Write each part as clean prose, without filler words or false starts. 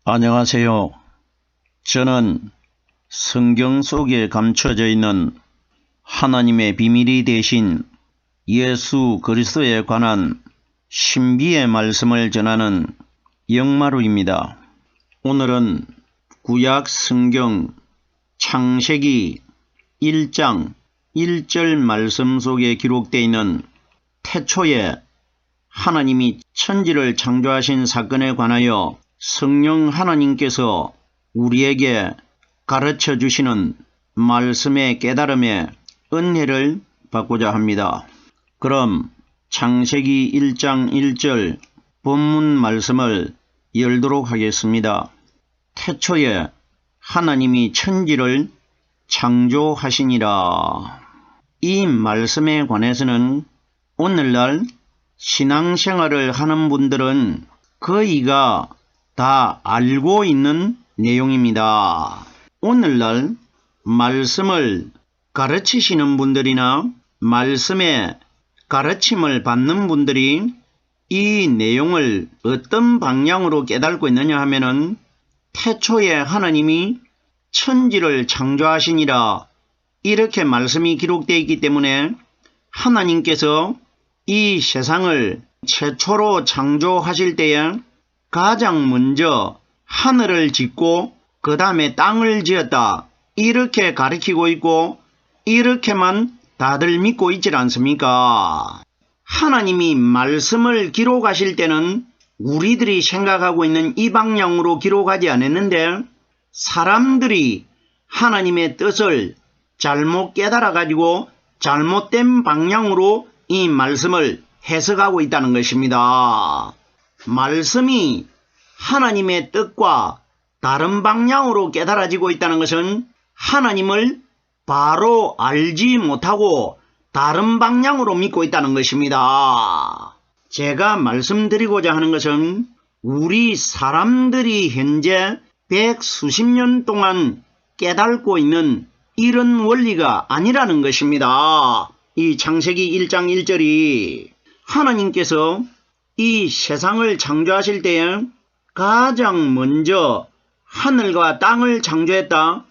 안녕하세요. 저는 성경 속에 감춰져 있는 하나님의 비밀이 되신 예수 그리스도에 관한 신비의 말씀을 전하는 영마루입니다. 오늘은 구약 성경 창세기 1장 1절 말씀 속에 기록되어 있는 태초에 하나님이 천지를 창조하신 사건에 관하여 성령 하나님께서 우리에게 가르쳐 주시는 말씀의 깨달음에 은혜를 받고자 합니다. 그럼 창세기 1장 1절 본문 말씀을 열도록 하겠습니다. 태초에 하나님이 천지를 창조하시니라. 이 말씀에 관해서는 오늘날 신앙생활을 하는 분들은 거의가 다 알고 있는 내용입니다. 오늘날 말씀을 가르치시는 분들이나 말씀의 가르침을 받는 분들이 이 내용을 어떤 방향으로 깨닫고 있느냐 하면은 태초에 하나님이 천지를 창조하시니라 이렇게 말씀이 기록되어 있기 때문에 하나님께서 이 세상을 최초로 창조하실 때에 가장 먼저 하늘을 짓고 그 다음에 땅을 지었다 이렇게 가르치고 있고 이렇게만 다들 믿고 있질 않습니까? 하나님이 말씀을 기록하실 때는 우리들이 생각하고 있는 이 방향으로 기록하지 않았는데 사람들이 하나님의 뜻을 잘못 깨달아 가지고 잘못된 방향으로 이 말씀을 해석하고 있다는 것입니다. 말씀이 하나님의 뜻과 다른 방향으로 깨달아지고 있다는 것은 하나님을 바로 알지 못하고 다른 방향으로 믿고 있다는 것입니다. 제가 말씀드리고자 하는 것은 우리 사람들이 현재 백수십 년 동안 깨닫고 있는 이런 원리가 아니라는 것입니다. 이 창세기 1장 1절이 하나님께서 이 세상을 창조하실 때에 가장 먼저 하늘과 땅을 창조했다.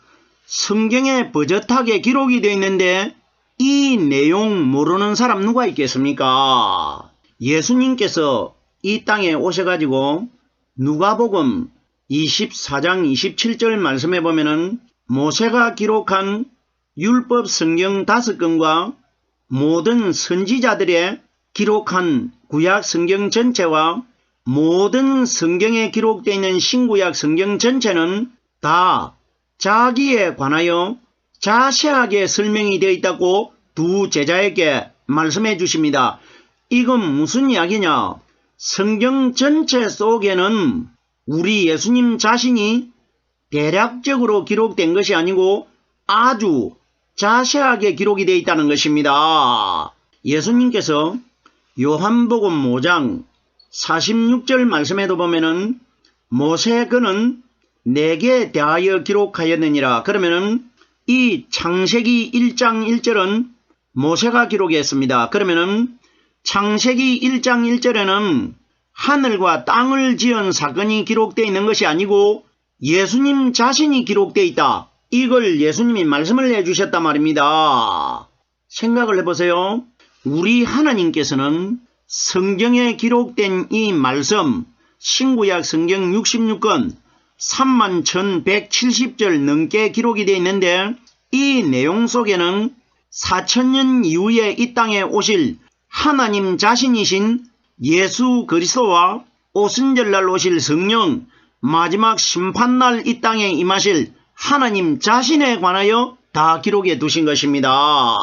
성경에 버젓하게 기록이 되어 있는데 이 내용 모르는 사람 누가 있겠습니까? 예수님께서 이 땅에 오셔가지고 누가복음 24장 27절 말씀에 보면은 모세가 기록한 율법 성경 5권과 모든 선지자들의 기록한 구약 성경 전체와 모든 성경에 기록되어 있는 신구약 성경 전체는 다 자기에 관하여 자세하게 설명이 되어 있다고 두 제자에게 말씀해 주십니다. 이건 무슨 이야기냐? 성경 전체 속에는 우리 예수님 자신이 대략적으로 기록된 것이 아니고 아주 자세하게 기록이 되어 있다는 것입니다. 예수님께서 요한복음 5장 46절 말씀에도 보면은 모세 그는 내게 대하여 기록하였느니라. 그러면은 이 창세기 1장 1절은 모세가 기록했습니다. 그러면은 창세기 1장 1절에는 하늘과 땅을 지은 사건이 기록되어 있는 것이 아니고 예수님 자신이 기록되어 있다. 이걸 예수님이 말씀을 해주셨단 말입니다. 생각을 해보세요. 우리 하나님께서는 성경에 기록된 이 말씀 신구약 성경 66권 31,170절 넘게 기록이 되어 있는데 이 내용 속에는 4,000년 이후에 이 땅에 오실 하나님 자신이신 예수 그리스도와 오순절날 오실 성령 마지막 심판날 이 땅에 임하실 하나님 자신에 관하여 다 기록해 두신 것입니다.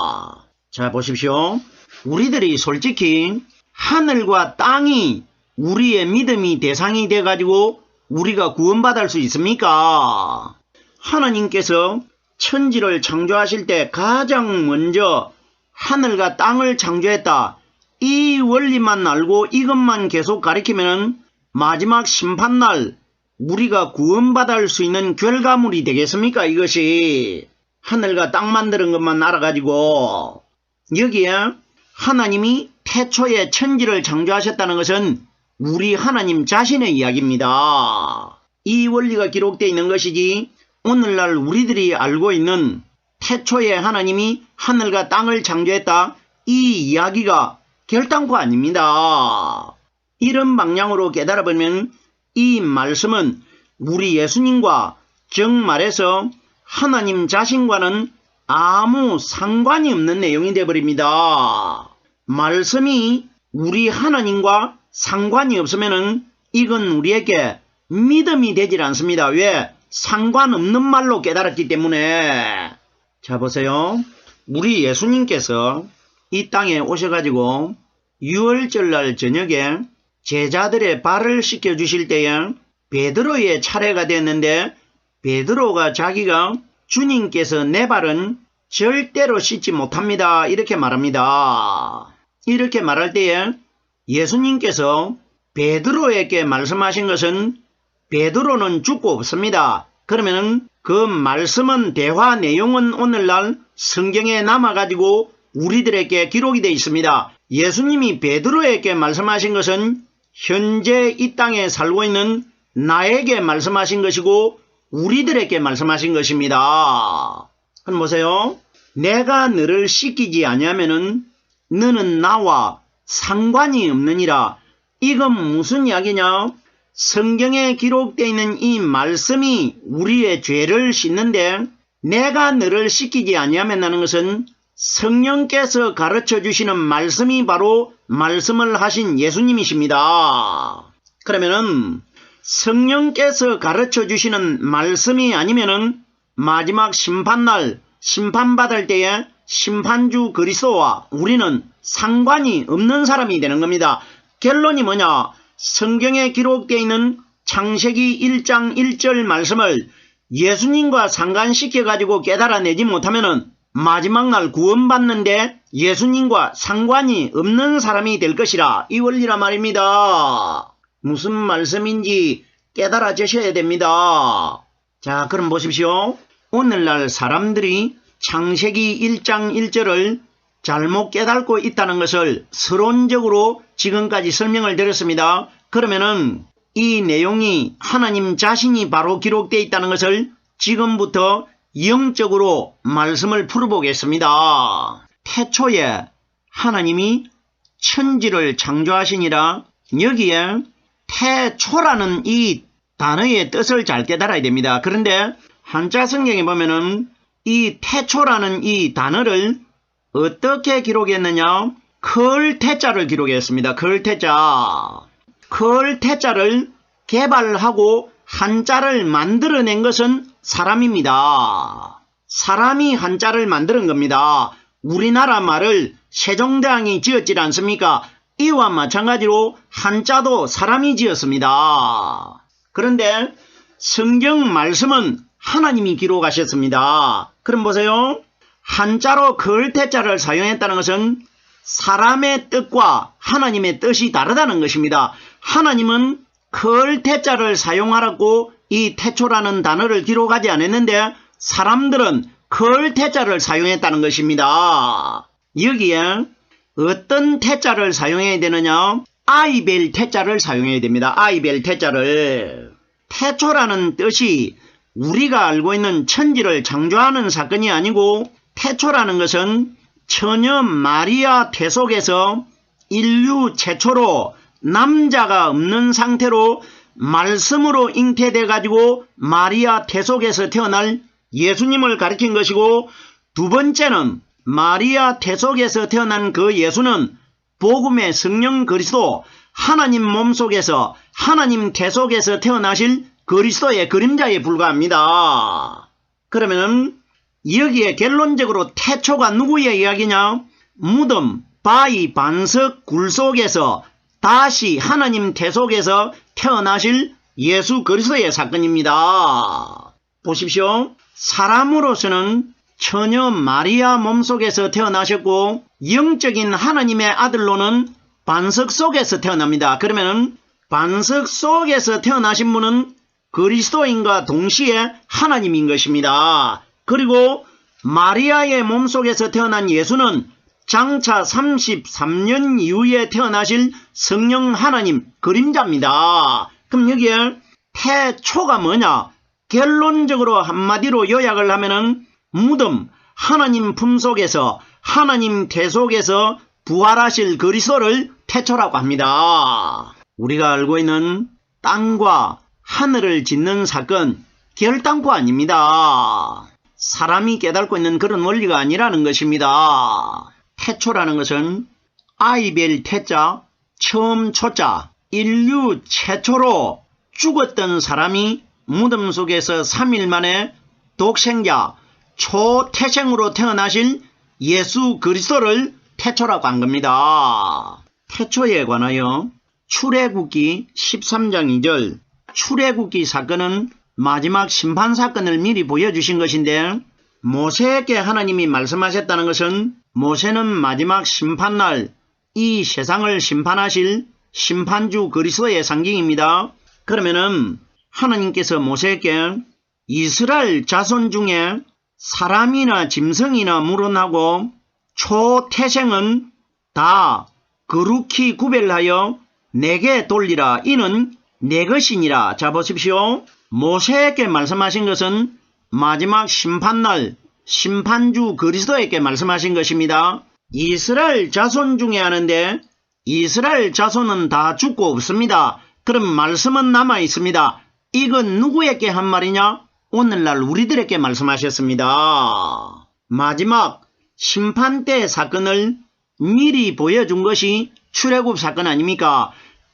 자 보십시오. 우리들이 솔직히 하늘과 땅이 우리의 믿음이 대상이 돼가지고 우리가 구원받을 수 있습니까? 하나님께서 천지를 창조하실 때 가장 먼저 하늘과 땅을 창조했다. 이 원리만 알고 이것만 계속 가리키면 마지막 심판날 우리가 구원받을 수 있는 결과물이 되겠습니까? 이것이 하늘과 땅 만드는 것만 알아가지고 여기에 하나님이 태초에 천지를 창조하셨다는 것은 우리 하나님 자신의 이야기입니다. 이 원리가 기록되어 있는 것이지 오늘날 우리들이 알고 있는 태초에 하나님이 하늘과 땅을 창조했다, 이 이야기가 결단코 아닙니다. 이런 방향으로 깨달아보면 이 말씀은 우리 예수님과 정말해서 하나님 자신과는 아무 상관이 없는 내용이 되어버립니다. 말씀이 우리 하나님과 상관이 없으면 이건 우리에게 믿음이 되질 않습니다. 왜? 상관없는 말로 깨달았기 때문에. 자, 보세요. 우리 예수님께서 이 땅에 오셔가지고 유월절날 저녁에 제자들의 발을 씻겨주실 때에 베드로의 차례가 됐는데 베드로가 자기가 주님께서 내 발은 절대로 씻지 못합니다, 이렇게 말합니다. 이렇게 말할 때에 예수님께서 베드로에게 말씀하신 것은 베드로는 죽고 없습니다. 그러면 그 말씀은, 대화 내용은 오늘날 성경에 남아가지고 우리들에게 기록이 되어 있습니다. 예수님이 베드로에게 말씀하신 것은 현재 이 땅에 살고 있는 나에게 말씀하신 것이고 우리들에게 말씀하신 것입니다. 그럼 보세요. 내가 너를 씻기지 아니하면은 너는 나와 상관이 없느니라. 이건 무슨 이야기냐? 성경에 기록되어 있는 이 말씀이 우리의 죄를 씻는데 내가 너를 씻기지 아니하면 하는 것은 성령께서 가르쳐 주시는 말씀이 바로 말씀을 하신 예수님이십니다. 그러면은 성령께서 가르쳐 주시는 말씀이 아니면은 마지막 심판날 심판받을 때에 심판주 그리스도와 우리는 상관이 없는 사람이 되는 겁니다. 결론이 뭐냐? 성경에 기록되어 있는 창세기 1장 1절 말씀을 예수님과 상관시켜가지고 깨달아내지 못하면은 마지막 날 구원받는데 예수님과 상관이 없는 사람이 될 것이라, 이 원리라 말입니다. 무슨 말씀인지 깨달아지셔야 됩니다. 자, 그럼 보십시오. 오늘날 사람들이 창세기 1장 1절을 잘못 깨닫고 있다는 것을 서론적으로 지금까지 설명을 드렸습니다. 그러면은 이 내용이 하나님 자신이 바로 기록되어 있다는 것을 지금부터 영적으로 말씀을 풀어보겠습니다. 태초에 하나님이 천지를 창조하시니라. 여기에 태초라는 이 단어의 뜻을 잘 깨달아야 됩니다. 그런데 한자 성경에 보면은 이 태초라는 이 단어를 어떻게 기록했느냐? 클 태자를 기록했습니다. 클 태자. 클 태자를 개발하고 한자를 만들어낸 것은 사람입니다. 사람이 한자를 만드는 겁니다. 우리나라 말을 세종대왕이 지었지 않습니까? 이와 마찬가지로 한자도 사람이 지었습니다. 그런데 성경 말씀은 하나님이 기록하셨습니다. 그럼 보세요. 한자로 걸태자를 사용했다는 것은 사람의 뜻과 하나님의 뜻이 다르다는 것입니다. 하나님은 걸태자를 사용하라고 이 태초라는 단어를 기록하지 않았는데 사람들은 걸태자를 사용했다는 것입니다. 여기에 어떤 태자를 사용해야 되느냐? 아이벨 태자를 사용해야 됩니다. 아이벨 태자를. 태초라는 뜻이 우리가 알고 있는 천지를 창조하는 사건이 아니고 태초라는 것은 처녀 마리아 태 속에서 인류 최초로 남자가 없는 상태로 말씀으로 잉태돼 가지고 마리아 태 속에서 태어날 예수님을 가리킨 것이고, 두 번째는 마리아 태 속에서 태어난 그 예수는 복음의 성령 그리스도, 하나님 몸속에서 하나님 태 속에서 태어나실 그리스도의 그림자에 불과합니다. 그러면 여기에 결론적으로 태초가 누구의 이야기냐? 무덤, 바위, 반석, 굴 속에서 다시 하나님 태 속에서 태어나실 예수 그리스도의 사건입니다. 보십시오. 사람으로서는 처녀 마리아 몸속에서 태어나셨고 영적인 하나님의 아들로는 반석 속에서 태어납니다. 그러면 반석 속에서 태어나신 분은 그리스도인과 동시에 하나님인 것입니다. 그리고 마리아의 몸속에서 태어난 예수는 장차 33년 이후에 태어나실 성령 하나님 그림자입니다. 그럼 여기에 태초가 뭐냐? 결론적으로 한마디로 요약을 하면은 무덤, 하나님 품속에서 하나님 태 속에서 부활하실 그리스도를 태초라고 합니다. 우리가 알고 있는 땅과 하늘을 짓는 사건 결단코 아닙니다. 사람이 깨닫고 있는 그런 원리가 아니라는 것입니다. 태초라는 것은 아이벨 태자, 처음 초자, 인류 최초로 죽었던 사람이 무덤 속에서 3일 만에 독생자, 초태생으로 태어나실 예수 그리스도를 태초라고 한 겁니다. 태초에 관하여 출애굽기 13장 2절 출애굽기 사건은 마지막 심판 사건을 미리 보여주신 것인데 모세에게 하나님이 말씀하셨다는 것은 모세는 마지막 심판날 이 세상을 심판하실 심판주 그리스도의 상징입니다. 그러면은 하나님께서 모세에게 이스라엘 자손 중에 사람이나 짐승이나 물론하고 초태생은 다 거룩히 구별하여 내게 돌리라. 이는 내 것이니라. 자 보십시오. 모세에게 말씀하신 것은 마지막 심판날 심판주 그리스도에게 말씀하신 것입니다. 이스라엘 자손 중에 하는데 이스라엘 자손은 다 죽고 없습니다. 그럼 말씀은 남아 있습니다. 이건 누구에게 한 말이냐? 오늘날 우리들에게 말씀하셨습니다. 마지막 심판 때 사건을 미리 보여준 것이 출애굽 사건 아닙니까?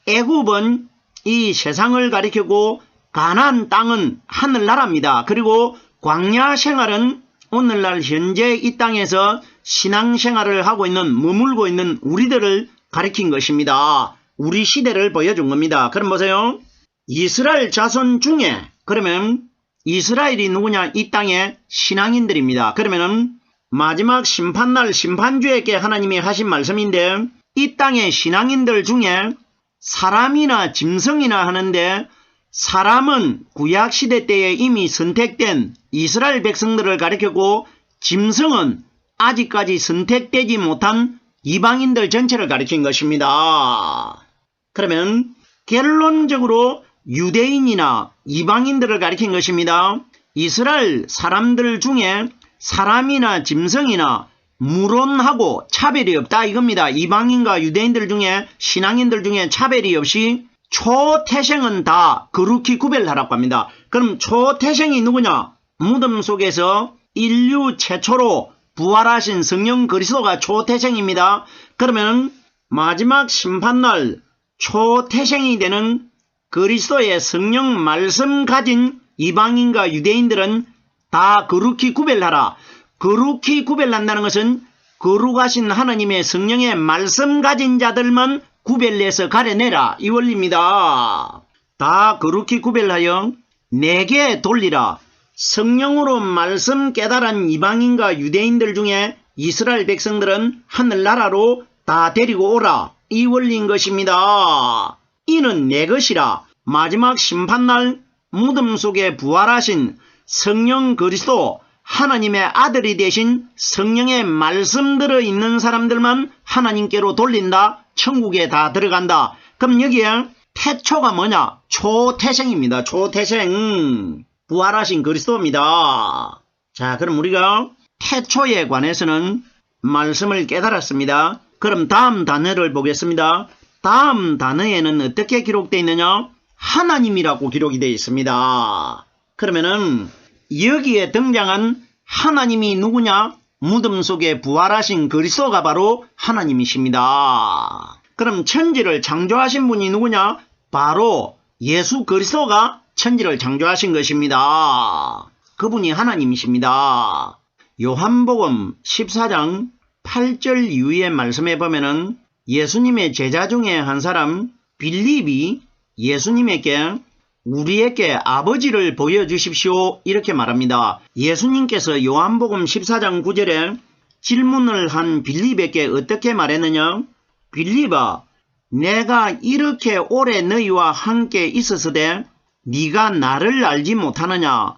애굽은 이 세상을 가리키고 가나안 땅은 하늘나라입니다. 그리고 광야 생활은 오늘날 현재 이 땅에서 신앙생활을 하고 있는 머물고 있는 우리들을 가리킨 것입니다. 우리 시대를 보여준 겁니다. 그럼 보세요. 이스라엘 자손 중에 그러면 이스라엘이 누구냐? 이 땅의 신앙인들입니다. 그러면은 마지막 심판날 심판주에게 하나님이 하신 말씀인데 이 땅의 신앙인들 중에 사람이나 짐승이나 하는데 사람은 구약시대 때에 이미 선택된 이스라엘 백성들을 가리키고 짐승은 아직까지 선택되지 못한 이방인들 전체를 가리킨 것입니다. 그러면 결론적으로 유대인이나 이방인들을 가리킨 것입니다. 이스라엘 사람들 중에 사람이나 짐승이나 무론하고 차별이 없다 이겁니다. 이방인과 유대인들 중에 신앙인들 중에 차별이 없이 초태생은 다 거룩히 구별하라고 합니다. 그럼 초태생이 누구냐? 무덤 속에서 인류 최초로 부활하신 성령 그리스도가 초태생입니다. 그러면 마지막 심판날 초태생이 되는 그리스도의 성령 말씀 가진 이방인과 유대인들은 다 거룩히 구별하라. 거룩히 구별한다는 것은 거룩하신 하나님의 성령의 말씀 가진 자들만 구별해서 가려내라. 이 원리입니다. 다 거룩히 구별하여 내게 돌리라. 성령으로 말씀 깨달은 이방인과 유대인들 중에 이스라엘 백성들은 하늘나라로 다 데리고 오라. 이 원리인 것입니다. 이는 내 것이라. 마지막 심판날 무덤 속에 부활하신 성령 그리스도 하나님의 아들이 되신 성령의 말씀 들어있는 사람들만 하나님께로 돌린다. 천국에 다 들어간다. 그럼 여기에 태초가 뭐냐? 초태생입니다. 초태생. 부활하신 그리스도입니다. 자, 그럼 우리가 태초에 관해서는 말씀을 깨달았습니다. 그럼 다음 단어를 보겠습니다. 다음 단어에는 어떻게 기록되어 있느냐? 하나님이라고 기록이 되어 있습니다. 그러면은 여기에 등장한 하나님이 누구냐? 무덤 속에 부활하신 그리스도가 바로 하나님이십니다. 그럼 천지를 창조하신 분이 누구냐? 바로 예수 그리스도가 천지를 창조하신 것입니다. 그분이 하나님이십니다. 요한복음 14장 8절 이후의 말씀에 보면은 예수님의 제자 중에 한 사람 빌립이 예수님에게 우리에게 아버지를 보여주십시오 이렇게 말합니다. 예수님께서 요한복음 14장 9절에 질문을 한 빌립에게 어떻게 말했느냐? 빌립아, 내가 이렇게 오래 너희와 함께 있었으되 네가 나를 알지 못하느냐?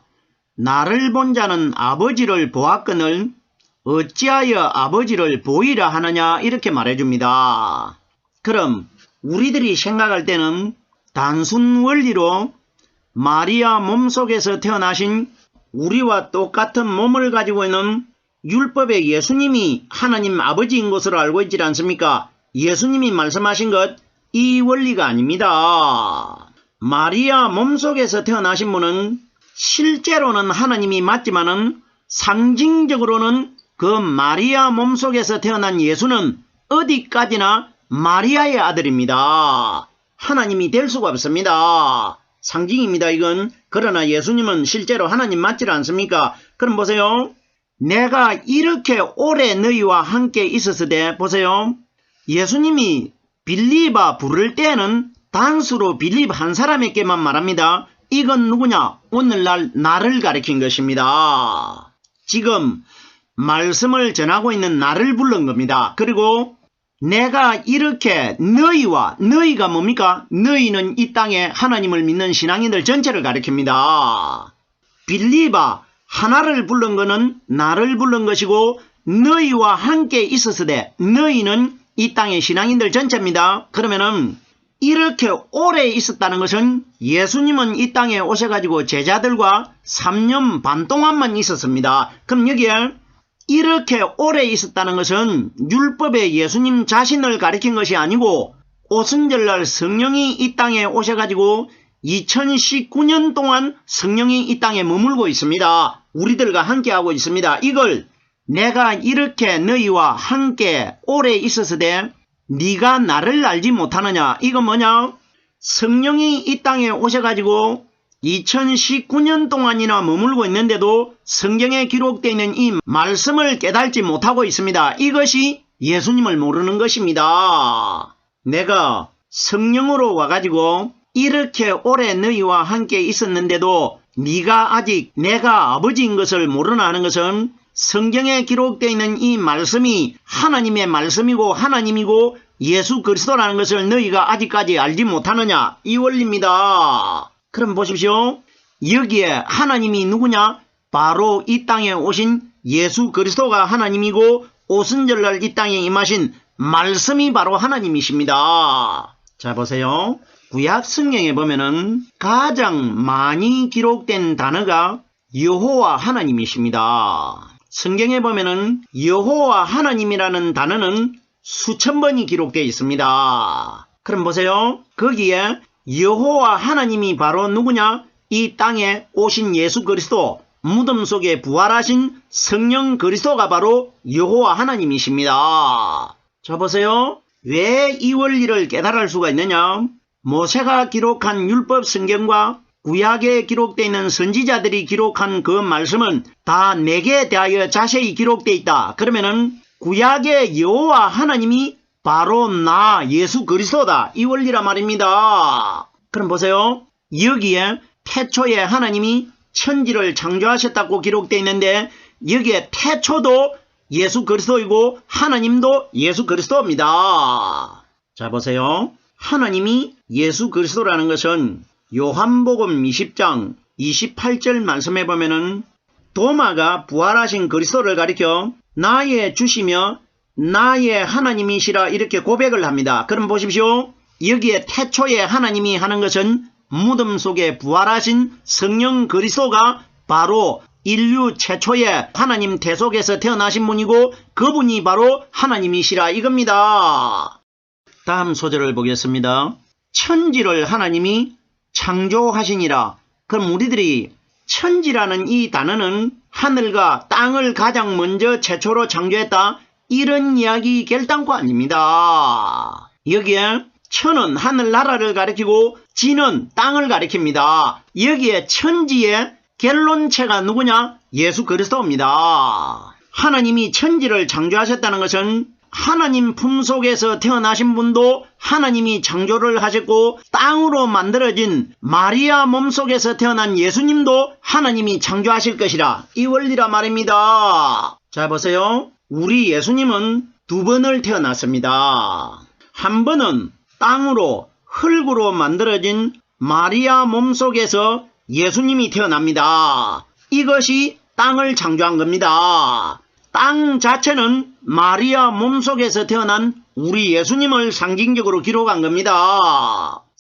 나를 본 자는 아버지를 보았거늘 어찌하여 아버지를 보이라 하느냐? 이렇게 말해줍니다. 그럼 우리들이 생각할 때는 단순 원리로 마리아 몸속에서 태어나신 우리와 똑같은 몸을 가지고 있는 율법의 예수님이 하나님 아버지인 것으로 알고 있지 않습니까? 예수님이 말씀하신 것, 이 원리가 아닙니다. 마리아 몸속에서 태어나신 분은 실제로는 하나님이 맞지만은 상징적으로는 그 마리아 몸속에서 태어난 예수는 어디까지나 마리아의 아들입니다. 하나님이 될 수가 없습니다. 상징입니다, 이건. 그러나 예수님은 실제로 하나님 맞지 않습니까? 그럼 보세요. 내가 이렇게 오래 너희와 함께 있었으되, 보세요. 예수님이 빌립아 부를 때는 단수로 빌립 한 사람에게만 말합니다. 이건 누구냐? 오늘날 나를 가리킨 것입니다. 지금 말씀을 전하고 있는 나를 부른 겁니다. 그리고 내가 이렇게 너희가 뭡니까? 너희는 이 땅에 하나님을 믿는 신앙인들 전체를 가리킵니다. 빌립아 하나를 부른 것은 나를 부른 것이고, 너희와 함께 있었으되 너희는 이 땅의 신앙인들 전체입니다. 그러면은 이렇게 오래 있었다는 것은 예수님은 이 땅에 오셔가지고 제자들과 3년 반 동안만 있었습니다. 그럼 여기에 이렇게 오래 있었다는 것은 율법의 예수님 자신을 가리킨 것이 아니고 오순절날 성령이 이 땅에 오셔가지고 2019년 동안 성령이 이 땅에 머물고 있습니다. 우리들과 함께하고 있습니다. 이걸 내가 이렇게 너희와 함께 오래 있었으되 네가 나를 알지 못하느냐? 이건 뭐냐? 성령이 이 땅에 오셔가지고 2019년 동안이나 머물고 있는데도 성경에 기록되어 있는 이 말씀을 깨닫지 못하고 있습니다. 이것이 예수님을 모르는 것입니다. 내가 성령으로 와가지고 이렇게 오래 너희와 함께 있었는데도 네가 아직 내가 아버지인 것을 모르나 하는 것은 성경에 기록되어 있는 이 말씀이 하나님의 말씀이고 하나님이고 예수 그리스도라는 것을 너희가 아직까지 알지 못하느냐? 이 원리입니다. 그럼 보십시오. 여기에 하나님이 누구냐? 바로 이 땅에 오신 예수 그리스도가 하나님이고 오순절날 이 땅에 임하신 말씀이 바로 하나님이십니다. 자, 보세요. 구약 성경에 보면은 가장 많이 기록된 단어가 여호와 하나님이십니다. 성경에 보면은 여호와 하나님이라는 단어는 수천 번이 기록되어 있습니다. 그럼 보세요. 거기에 여호와 하나님이 바로 누구냐? 이 땅에 오신 예수 그리스도, 무덤 속에 부활하신 성령 그리스도가 바로 여호와 하나님이십니다. 자, 보세요. 왜 이 원리를 깨달을 수가 있느냐? 모세가 기록한 율법 성경과 구약에 기록되어 있는 선지자들이 기록한 그 말씀은 다 내게 대하여 자세히 기록되어 있다. 그러면은 구약의 여호와 하나님이 바로 나 예수 그리스도다. 이 원리라 말입니다. 그럼 보세요. 여기에 태초에 하나님이 천지를 창조하셨다고 기록되어 있는데 여기에 태초도 예수 그리스도이고 하나님도 예수 그리스도입니다. 자, 보세요. 하나님이 예수 그리스도라는 것은 요한복음 20장 28절 말씀에 보면은 도마가 부활하신 그리스도를 가리켜 나의 주시며 나의 하나님이시라 이렇게 고백을 합니다. 그럼 보십시오. 여기에 태초에 하나님이 하는 것은 무덤 속에 부활하신 성령 그리스도가 바로 인류 최초의 하나님 태속에서 태어나신 분이고 그분이 바로 하나님이시라 이겁니다. 다음 소절을 보겠습니다. 천지를 하나님이 창조하시니라. 그럼 우리들이 천지라는 이 단어는 하늘과 땅을 가장 먼저 최초로 창조했다, 이런 이야기 결단코 아닙니다. 여기에 천은 하늘나라를 가리키고 지는 땅을 가리킵니다. 여기에 천지의 결론체가 누구냐? 예수 그리스도입니다. 하나님이 천지를 창조하셨다는 것은 하나님 품속에서 태어나신 분도 하나님이 창조를 하셨고 땅으로 만들어진 마리아 몸속에서 태어난 예수님도 하나님이 창조하실 것이라 이 원리라 말입니다. 자, 보세요. 우리 예수님은 두 번을 태어났습니다. 한 번은 땅으로 흙으로 만들어진 마리아 몸속에서 예수님이 태어납니다. 이것이 땅을 창조한 겁니다. 땅 자체는 마리아 몸속에서 태어난 우리 예수님을 상징적으로 기록한 겁니다.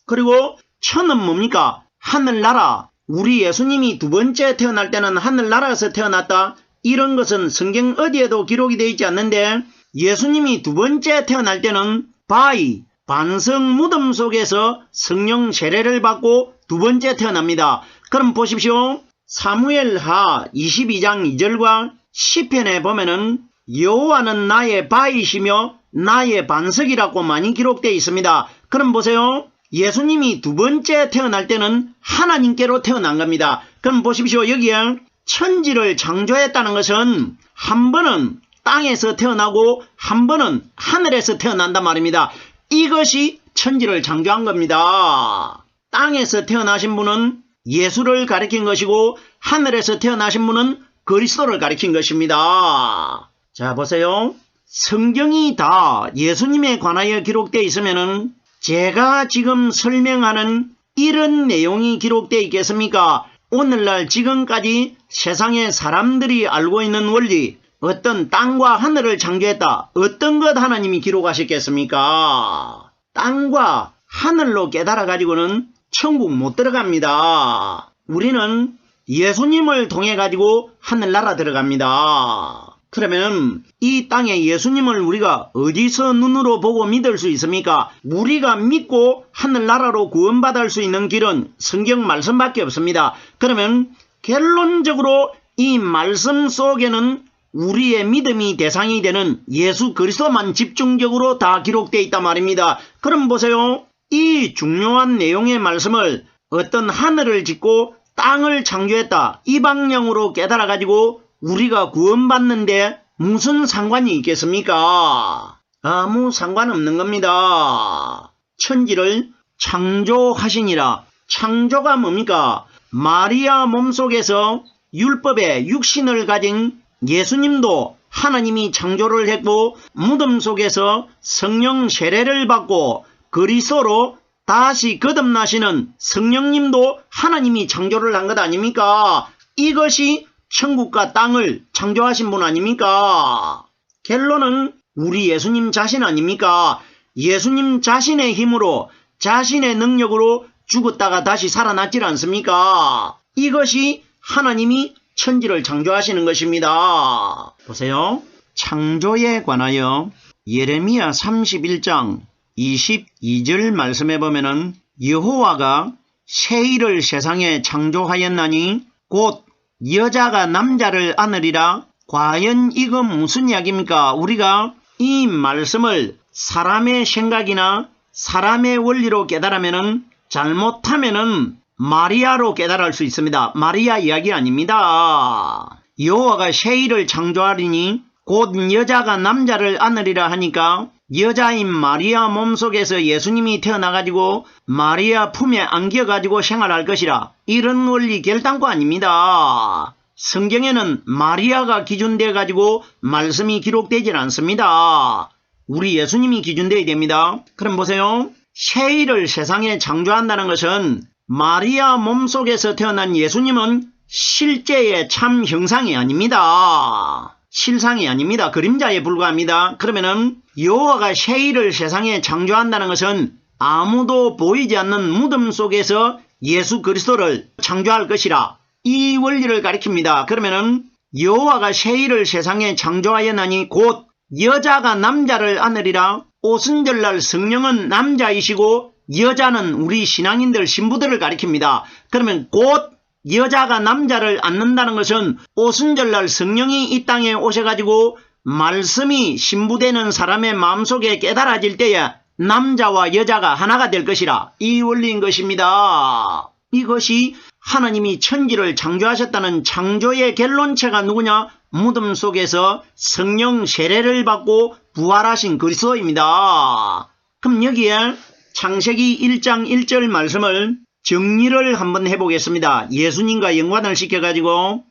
그리고 천은 뭡니까? 하늘나라, 우리 예수님이 두 번째 태어날 때는 하늘나라에서 태어났다. 이런 것은 성경 어디에도 기록이 되어 있지 않는데 예수님이 두 번째 태어날 때는 바위, 반석 무덤 속에서 성령 세례를 받고 두 번째 태어납니다. 그럼 보십시오. 사무엘하 22장 2절과 시편에 보면은 여호와는 나의 바위시며 나의 반석이라고 많이 기록되어 있습니다. 그럼 보세요. 예수님이 두 번째 태어날 때는 하나님께로 태어난 겁니다. 그럼 보십시오. 여기에 천지를 창조했다는 것은 한 번은 땅에서 태어나고 한 번은 하늘에서 태어난단 말입니다. 이것이 천지를 창조한 겁니다. 땅에서 태어나신 분은 예수를 가리킨 것이고 하늘에서 태어나신 분은 그리스도를 가리킨 것입니다. 자, 보세요. 성경이 다 예수님에 관하여 기록되어 있으면은 제가 지금 설명하는 이런 내용이 기록되어 있겠습니까? 오늘날 지금까지 세상의 사람들이 알고 있는 원리, 어떤 땅과 하늘을 창조했다. 어떤 것 하나님이 기록하셨겠습니까? 땅과 하늘로 깨달아 가지고는 천국 못 들어갑니다. 우리는 예수님을 통해 가지고 하늘나라 들어갑니다. 그러면 이 땅에 예수님을 우리가 어디서 눈으로 보고 믿을 수 있습니까? 우리가 믿고 하늘나라로 구원받을 수 있는 길은 성경 말씀밖에 없습니다. 그러면 결론적으로 이 말씀 속에는 우리의 믿음이 대상이 되는 예수 그리스도만 집중적으로 다 기록되어 있단 말입니다. 그럼 보세요. 이 중요한 내용의 말씀을 어떤 하늘을 짓고 땅을 창조했다. 이 방향으로 깨달아 가지고 우리가 구원받는데 무슨 상관이 있겠습니까? 아무 상관없는 겁니다. 천지를 창조하시니라. 창조가 뭡니까? 마리아 몸속에서 율법의 육신을 가진 예수님도 하나님이 창조를 했고 무덤 속에서 성령 세례를 받고 그리스도로 다시 거듭나시는 성령님도 하나님이 창조를 한 것 아닙니까? 이것이 천국과 땅을 창조하신 분 아닙니까? 결론은 우리 예수님 자신 아닙니까? 예수님 자신의 힘으로 자신의 능력으로 죽었다가 다시 살아났질 않습니까? 이것이 하나님이 천지를 창조하시는 것입니다. 보세요. 창조에 관하여 예레미야 31장 22절 말씀에 보면은 여호와가 새 일을 세상에 창조하였나니 곧 여자가 남자를 안으리라. 과연 이거 무슨 이야기입니까? 우리가 이 말씀을 사람의 생각이나 사람의 원리로 깨달으면은 잘못하면은 마리아로 깨달을 수 있습니다. 마리아 이야기 아닙니다. 여호와가 새 일을 창조하리니 곧 여자가 남자를 안으리라 하니까 여자인 마리아 몸속에서 예수님이 태어나가지고 마리아 품에 안겨가지고 생활할 것이라. 이런 원리 결단코 아닙니다. 성경에는 마리아가 기준되어 가지고 말씀이 기록되질 않습니다. 우리 예수님이 기준되어야 됩니다. 그럼 보세요. 새 일을 세상에 창조한다는 것은 마리아 몸속에서 태어난 예수님은 실제의 참 형상이 아닙니다. 실상이 아닙니다. 그림자에 불과합니다. 그러면은 여호와가 새 일을 세상에 창조한다는 것은 아무도 보이지 않는 무덤 속에서 예수 그리스도를 창조할 것이라. 이 원리를 가리킵니다. 그러면은 여호와가 새 일을 세상에 창조하였나니 곧 여자가 남자를 안으리라. 오순절날 성령은 남자이시고 여자는 우리 신앙인들 신부들을 가리킵니다. 그러면 곧 여자가 남자를 안는다는 것은 오순절날 성령이 이 땅에 오셔가지고 말씀이 신부되는 사람의 마음속에 깨달아질 때에 남자와 여자가 하나가 될 것이라. 이 원리인 것입니다. 이것이 하나님이 천지를 창조하셨다는 창조의 결론체가 누구냐? 무덤 속에서 성령 세례를 받고 부활하신 그리스도입니다. 그럼 여기에 창세기 1장 1절 말씀을 정리를 한번 해보겠습니다. 예수님과 연관을 시켜가지고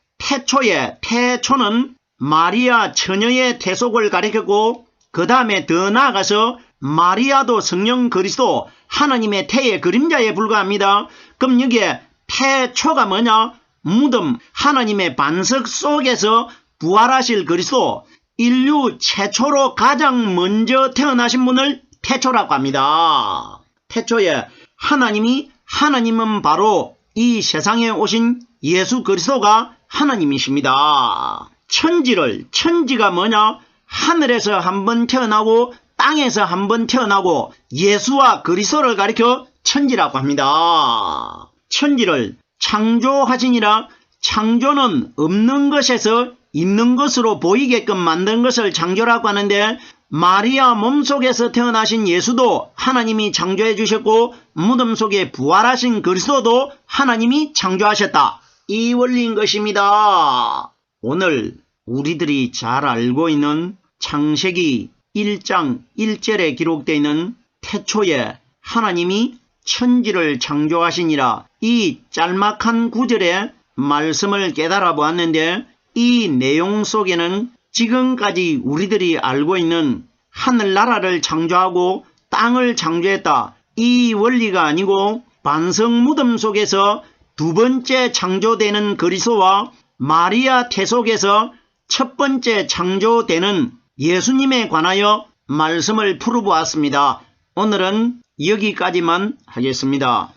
태초는 마리아 처녀의 태속을 가리켰고 그 다음에 더 나아가서 마리아도 성령 그리스도 하나님의 태의 그림자에 불과합니다. 그럼 여기에 태초가 뭐냐? 무덤 하나님의 반석 속에서 부활하실 그리스도, 인류 최초로 가장 먼저 태어나신 분을 태초라고 합니다. 태초에 하나님은 바로 이 세상에 오신 예수 그리스도가 하나님이십니다. 천지가 뭐냐? 하늘에서 한번 태어나고 땅에서 한번 태어나고 예수와 그리스도를 가리켜 천지라고 합니다. 천지를 창조하시니라. 창조는 없는 것에서 있는 것으로 보이게끔 만든 것을 창조라고 하는데, 마리아 몸속에서 태어나신 예수도 하나님이 창조해 주셨고 무덤 속에 부활하신 그리스도도 하나님이 창조하셨다. 이 원리인 것입니다. 오늘 우리들이 잘 알고 있는 창세기 1장 1절에 기록되어 있는 태초에 하나님이 천지를 창조하시니라, 이 짤막한 구절의 말씀을 깨달아 보았는데, 이 내용 속에는 지금까지 우리들이 알고 있는 하늘나라를 창조하고 땅을 창조했다, 이 원리가 아니고 반석 무덤 속에서 두 번째 창조되는 그리스도와 마리아 태 속에서 첫 번째 창조되는 예수님에 관하여 말씀을 풀어보았습니다. 오늘은 여기까지만 하겠습니다.